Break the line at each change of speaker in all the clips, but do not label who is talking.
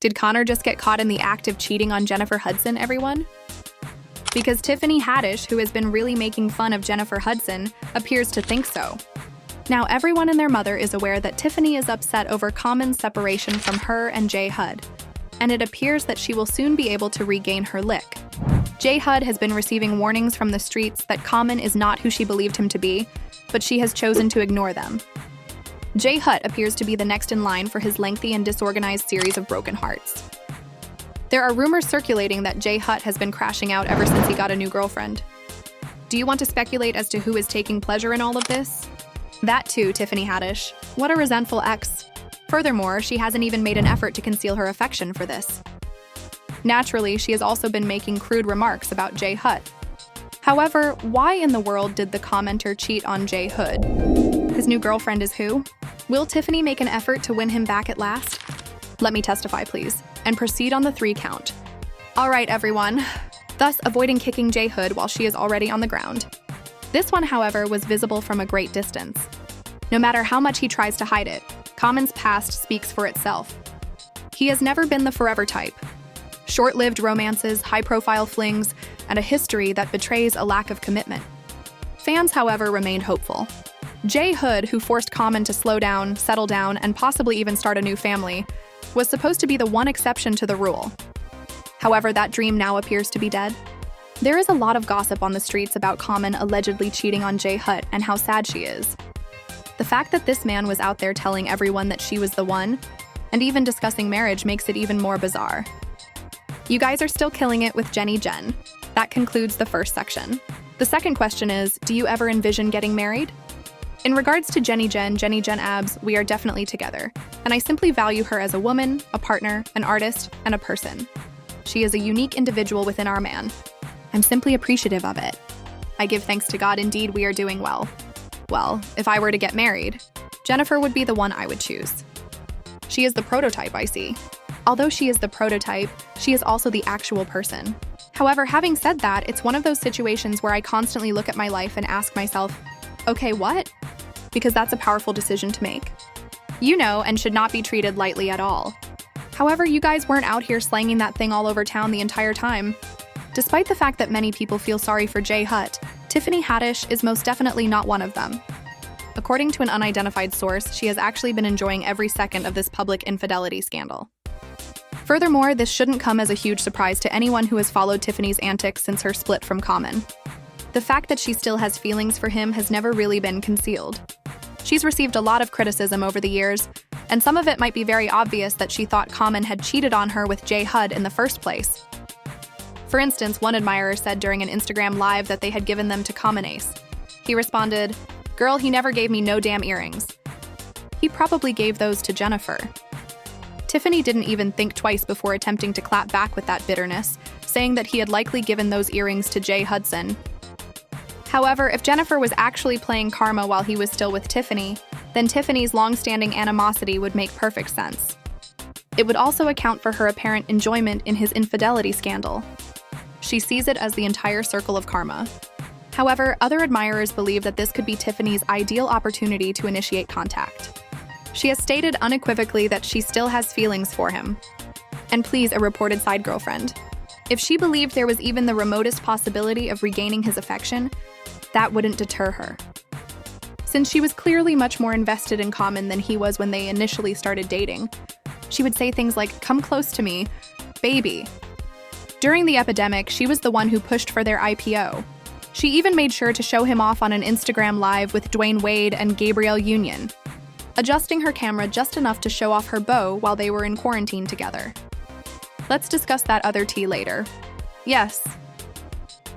Did Connor just get caught in the act of cheating on Jennifer Hudson, everyone? Because Tiffany Haddish, who has been really making fun of Jennifer Hudson, appears to think so. Now, everyone and their mother is aware that Tiffany is upset over Common's separation from her and J. Hud, and it appears that she will soon be able to regain her lick. J. Hud has been receiving warnings from the streets that Common is not who she believed him to be, but she has chosen to ignore them. J. Hud appears to be the next in line for his lengthy and disorganized series of broken hearts. There are rumors circulating that J. Hud has been crashing out ever since he got a new girlfriend. Do you want to speculate as to who is taking pleasure in all of this? That too, Tiffany Haddish. What a resentful ex. Furthermore, she hasn't even made an effort to conceal her affection for this. Naturally, she has also been making crude remarks about J. Hud. However, why in the world did the commenter cheat on J. Hud? His new girlfriend is who? Will Tiffany make an effort to win him back at last? Let me testify, please, and proceed on the 3 count. All right, everyone. Thus, avoiding kicking J. Hud while she is already on the ground. This one, however, was visible from a great distance. No matter how much he tries to hide it, Common's past speaks for itself. He has never been the forever type. Short-lived romances, high-profile flings, and a history that betrays a lack of commitment. Fans, however, remained hopeful. J. Hud, who forced Common to slow down, settle down, and possibly even start a new family, was supposed to be the one exception to the rule. However, that dream now appears to be dead. There is a lot of gossip on the streets about Common allegedly cheating on J. Hud and how sad she is. The fact that this man was out there telling everyone that she was the one, and even discussing marriage, makes it even more bizarre. You guys are still killing it with Jenny Jen. That concludes the first section. The second question is, do you ever envision getting married? In regards to Jenny Jen abs, we are definitely together, and I simply value her as a woman, a partner, an artist, and a person. She is a unique individual within our man. I'm simply appreciative of it. I give thanks to God, indeed we are doing well. Well, if I were to get married, Jennifer would be the one I would choose. She is the prototype, I see. Although she is the prototype, she is also the actual person. However, having said that, it's one of those situations where I constantly look at my life and ask myself, okay, what? Because that's a powerful decision to make. You know, and should not be treated lightly at all. However, you guys weren't out here slanging that thing all over town the entire time. Despite the fact that many people feel sorry for J. Hud, Tiffany Haddish is most definitely not one of them. According to an unidentified source, she has actually been enjoying every second of this public infidelity scandal. Furthermore, this shouldn't come as a huge surprise to anyone who has followed Tiffany's antics since her split from Common. The fact that she still has feelings for him has never really been concealed. She's received a lot of criticism over the years, and some of it might be very obvious that she thought Common had cheated on her with J. Hud in the first place. For instance, one admirer said during an Instagram live that they had given them to Common Ace. He responded, "Girl, he never gave me no damn earrings." He probably gave those to Jennifer. Tiffany didn't even think twice before attempting to clap back with that bitterness, saying that he had likely given those earrings to J. Hudson. However, if Jennifer was actually playing karma while he was still with Tiffany, then Tiffany's long-standing animosity would make perfect sense. It would also account for her apparent enjoyment in his infidelity scandal. She sees it as the entire circle of karma. However, other admirers believe that this could be Tiffany's ideal opportunity to initiate contact. She has stated unequivocally that she still has feelings for him. And please, a reported side girlfriend. If she believed there was even the remotest possibility of regaining his affection, that wouldn't deter her. Since she was clearly much more invested in Common than he was when they initially started dating, she would say things like, "Come close to me, baby." During the epidemic, she was the one who pushed for their IPO. She even made sure to show him off on an Instagram live with Dwayne Wade and Gabrielle Union, adjusting her camera just enough to show off her beau while they were in quarantine together. Let's discuss that other tea later. Yes.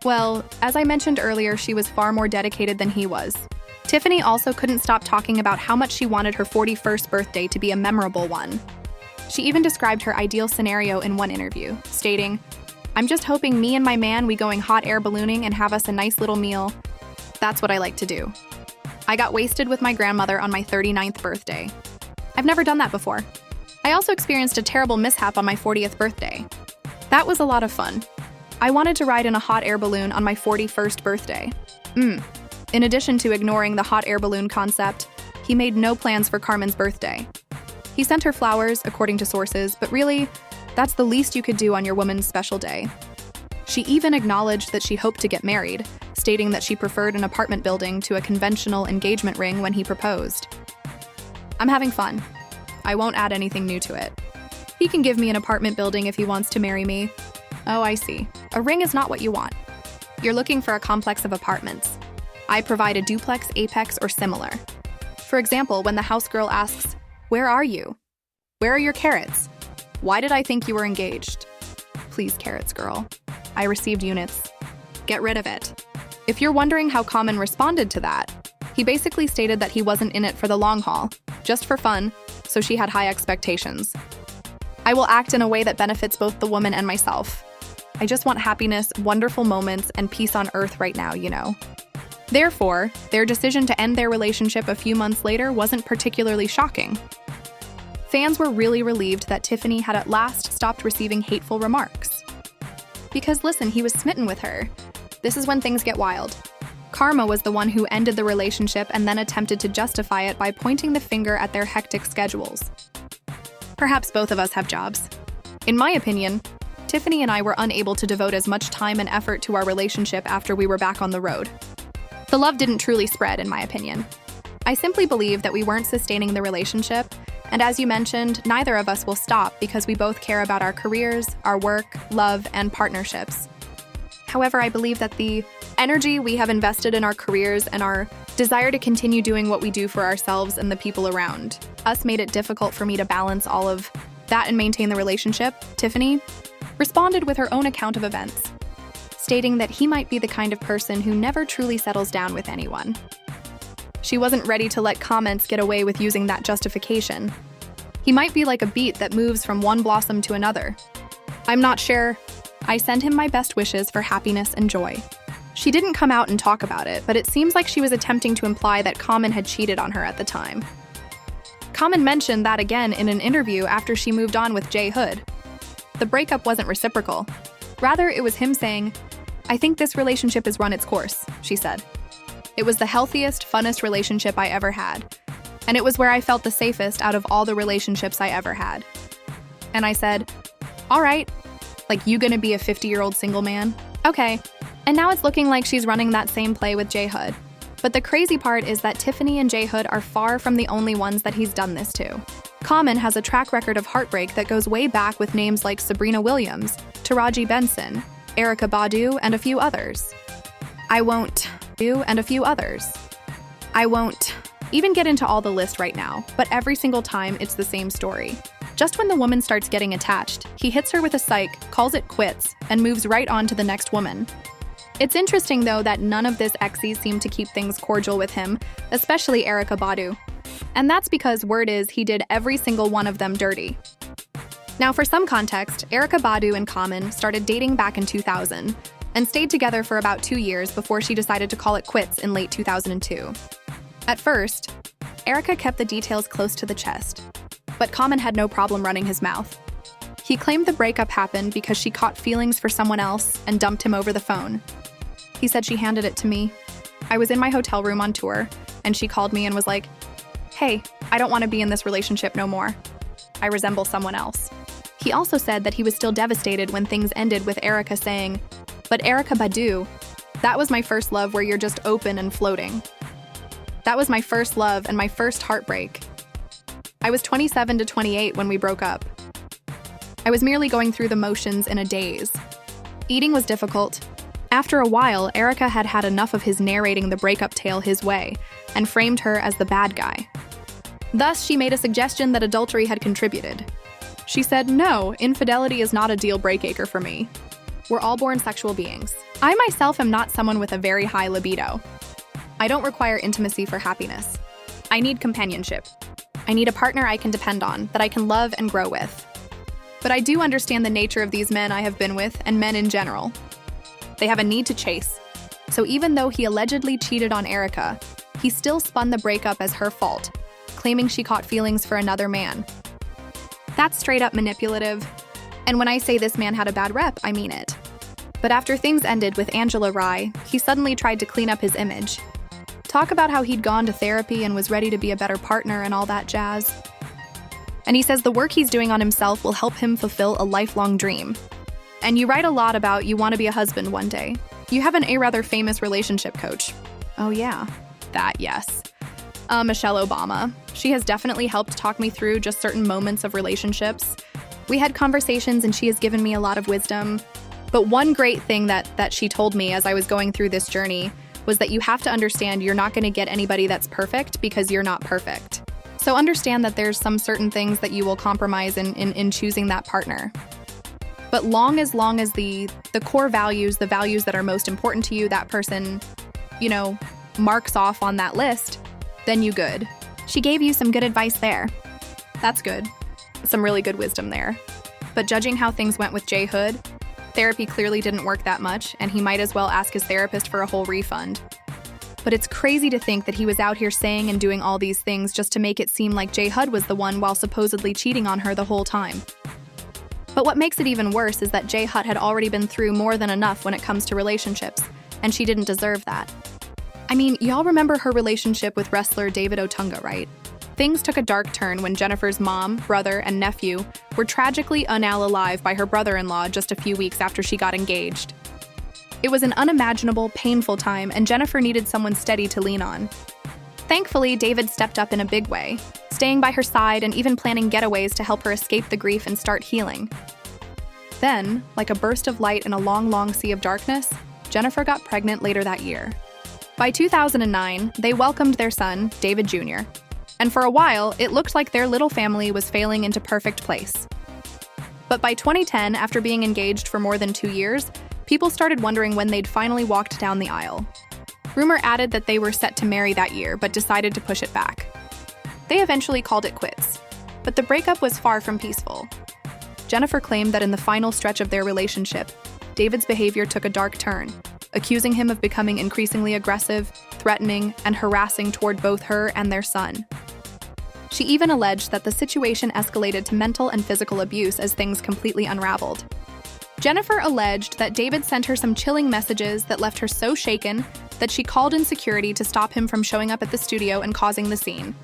Well, as I mentioned earlier, she was far more dedicated than he was. Tiffany also couldn't stop talking about how much she wanted her 41st birthday to be a memorable one. She even described her ideal scenario in one interview, stating, "I'm just hoping me and my man we going hot air ballooning and have us a nice little meal. That's what I like to do. I got wasted with my grandmother on my 39th birthday. I've never done that before. I also experienced a terrible mishap on my 40th birthday. That was a lot of fun. I wanted to ride in a hot air balloon on my 41st birthday. In addition to ignoring the hot air balloon concept, he made no plans for Carmen's birthday. He sent her flowers, according to sources, but really, That's the least you could do on your woman's special day. She even acknowledged that she hoped to get married, stating that she preferred an apartment building to a conventional engagement ring when he proposed. I'm having fun. I won't add anything new to it. He can give me an apartment building if he wants to marry me. Oh, I see. A ring is not what you want. You're looking for a complex of apartments. I provide a duplex, apex, or similar. For example, when the house girl asks, "Where are you? Where are your carrots? Why did I think you were engaged?" Please, carrots girl. I received units. Get rid of it. If you're wondering how Common responded to that, he basically stated that he wasn't in it for the long haul, just for fun, so she had high expectations. I will act in a way that benefits both the woman and myself. I just want happiness, wonderful moments, and peace on earth right now, you know. Therefore, their decision to end their relationship a few months later wasn't particularly shocking. Fans were really relieved that Tiffany had at last stopped receiving hateful remarks. Because listen, he was smitten with her. This is when things get wild. Karma was the one who ended the relationship and then attempted to justify it by pointing the finger at their hectic schedules. Perhaps both of us have jobs. In my opinion, Tiffany and I were unable to devote as much time and effort to our relationship after we were back on the road. The love didn't truly spread, in my opinion. I simply believe that we weren't sustaining the relationship, and as you mentioned, neither of us will stop because we both care about our careers, our work, love, and partnerships. However, I believe that the energy we have invested in our careers and our desire to continue doing what we do for ourselves and the people around us made it difficult for me to balance all of that and maintain the relationship. Tiffany responded with her own account of events, stating that he might be the kind of person who never truly settles down with anyone. She wasn't ready to let comments get away with using that justification. He might be like a beet that moves from one blossom to another. I'm not sure. I send him my best wishes for happiness and joy. She didn't come out and talk about it, but it seems like she was attempting to imply that Common had cheated on her at the time. Common mentioned that again in an interview after she moved on with Jay Hood. The breakup wasn't reciprocal. Rather, it was him saying, "I think this relationship has run its course," she said. It was the healthiest, funnest relationship I ever had, and it was where I felt the safest out of all the relationships I ever had. And I said, "All right, like you gonna be a 50-year-old single man? Okay." And now it's looking like she's running that same play with Jay Hood. But the crazy part is that Tiffany and Jay Hood are far from the only ones that he's done this to. Common has a track record of heartbreak that goes way back with names like Sabrina Williams, Taraji Benson, Erykah Badu, and a few others. I won't even get into all the list right now, but every single time it's the same story. Just when the woman starts getting attached, he hits her with a psych, calls it quits, and moves right on to the next woman. It's interesting, though, that none of this exes seem to keep things cordial with him, especially Erykah Badu. And that's because word is he did every single one of them dirty. Now, for some context, Erykah Badu and Common started dating back in 2000 and stayed together for about 2 years before she decided to call it quits in late 2002. At first, Erykah kept the details close to the chest, but Common had no problem running his mouth. He claimed the breakup happened because she caught feelings for someone else and dumped him over the phone. He said she handed it to me. I was in my hotel room on tour, and she called me and was like, "Hey, I don't want to be in this relationship no more. I resemble someone else." He also said that he was still devastated when things ended with Erykah saying, "But Erykah Badu, that was my first love where you're just open and floating. That was my first love and my first heartbreak. I was 27 to 28 when we broke up. I was merely going through the motions in a daze. Eating was difficult. After a while, Erykah had had enough of his narrating the breakup tale his way and framed her as the bad guy. Thus, she made a suggestion that adultery had contributed. She said, "No, infidelity is not a deal breaker for me. We're all born sexual beings. I myself am not someone with a very high libido. I don't require intimacy for happiness. I need companionship. I need a partner I can depend on, that I can love and grow with. But I do understand the nature of these men I have been with and men in general. They have a need to chase. So even though he allegedly cheated on Erykah, he still spun the breakup as her fault, claiming she caught feelings for another man. That's straight up manipulative. And when I say this man had a bad rep, I mean it. But after things ended with Angela Rye, he suddenly tried to clean up his image. Talk about how he'd gone to therapy and was ready to be a better partner and all that jazz. And he says the work he's doing on himself will help him fulfill a lifelong dream. And you write a lot about you want to be a husband one day. You have a rather famous relationship coach. Oh yeah, that, yes. Michelle Obama. She has definitely helped talk me through just certain moments of relationships. We had conversations and she has given me a lot of wisdom. But one great thing that she told me as I was going through this journey was that you have to understand you're not going to get anybody that's perfect because you're not perfect. So understand that there's some certain things that you will compromise in choosing that partner. But long as the core values, the values that are most important to you, that person, marks off on that list, then you good. She gave you some good advice there. That's good. Some really good wisdom there. But judging how things went with Jay Hood, therapy clearly didn't work that much, and he might as well ask his therapist for a whole refund. But it's crazy to think that he was out here saying and doing all these things just to make it seem like Jay Hood was the one while supposedly cheating on her the whole time. But what makes it even worse is that Jay Hood had already been through more than enough when it comes to relationships, and she didn't deserve that. I mean, y'all remember her relationship with wrestler David Otunga, right? Things took a dark turn when Jennifer's mom, brother, and nephew were tragically unalive by her brother-in-law just a few weeks after she got engaged. It was an unimaginable, painful time, and Jennifer needed someone steady to lean on. Thankfully, David stepped up in a big way, staying by her side and even planning getaways to help her escape the grief and start healing. Then, like a burst of light in a long, long sea of darkness, Jennifer got pregnant later that year. By 2009, they welcomed their son, David Jr., and for a while, it looked like their little family was failing into perfect place. But by 2010, after being engaged for more than 2 years, people started wondering when they'd finally walked down the aisle. Rumor added that they were set to marry that year, but decided to push it back. They eventually called it quits, but the breakup was far from peaceful. Jennifer claimed that in the final stretch of their relationship, David's behavior took a dark turn, accusing him of becoming increasingly aggressive, threatening, and harassing toward both her and their son. She even alleged that the situation escalated to mental and physical abuse as things completely unraveled. Jennifer alleged that David sent her some chilling messages that left her so shaken that she called in security to stop him from showing up at the studio and causing the scene.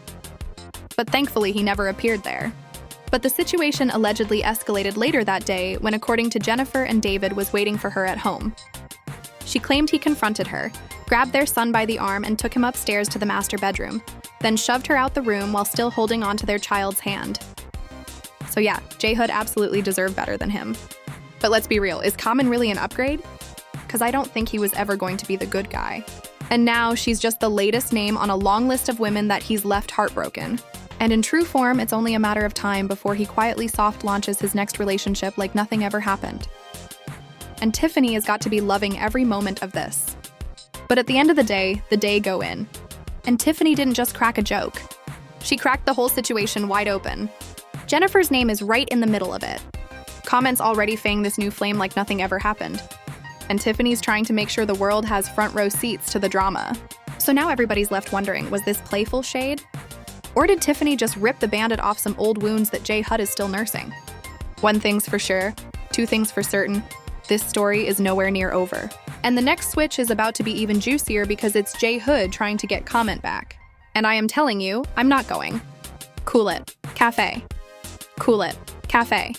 But thankfully, he never appeared there. But the situation allegedly escalated later that day when, according to Jennifer, and David was waiting for her at home. She claimed he confronted her, grabbed their son by the arm and took him upstairs to the master bedroom, then shoved her out the room while still holding onto their child's hand. So yeah, Jay Hood absolutely deserved better than him. But let's be real, is Common really an upgrade? Because I don't think he was ever going to be the good guy. And now she's just the latest name on a long list of women that he's left heartbroken. And in true form, it's only a matter of time before he quietly soft launches his next relationship like nothing ever happened. And Tiffany has got to be loving every moment of this. But at the end of the day go in. And Tiffany didn't just crack a joke. She cracked the whole situation wide open. Jennifer's name is right in the middle of it. Comments already fang this new flame like nothing ever happened. And Tiffany's trying to make sure the world has front row seats to the drama. So now everybody's left wondering, was this playful shade? Or did Tiffany just rip the bandit off some old wounds that Jay Hood is still nursing? One thing's for sure, two things for certain, this story is nowhere near over. And the next switch is about to be even juicier because it's Jay Hood trying to get Comment back. And I am telling you, I'm not going. Cool it. Cafe. Cool it. Cafe.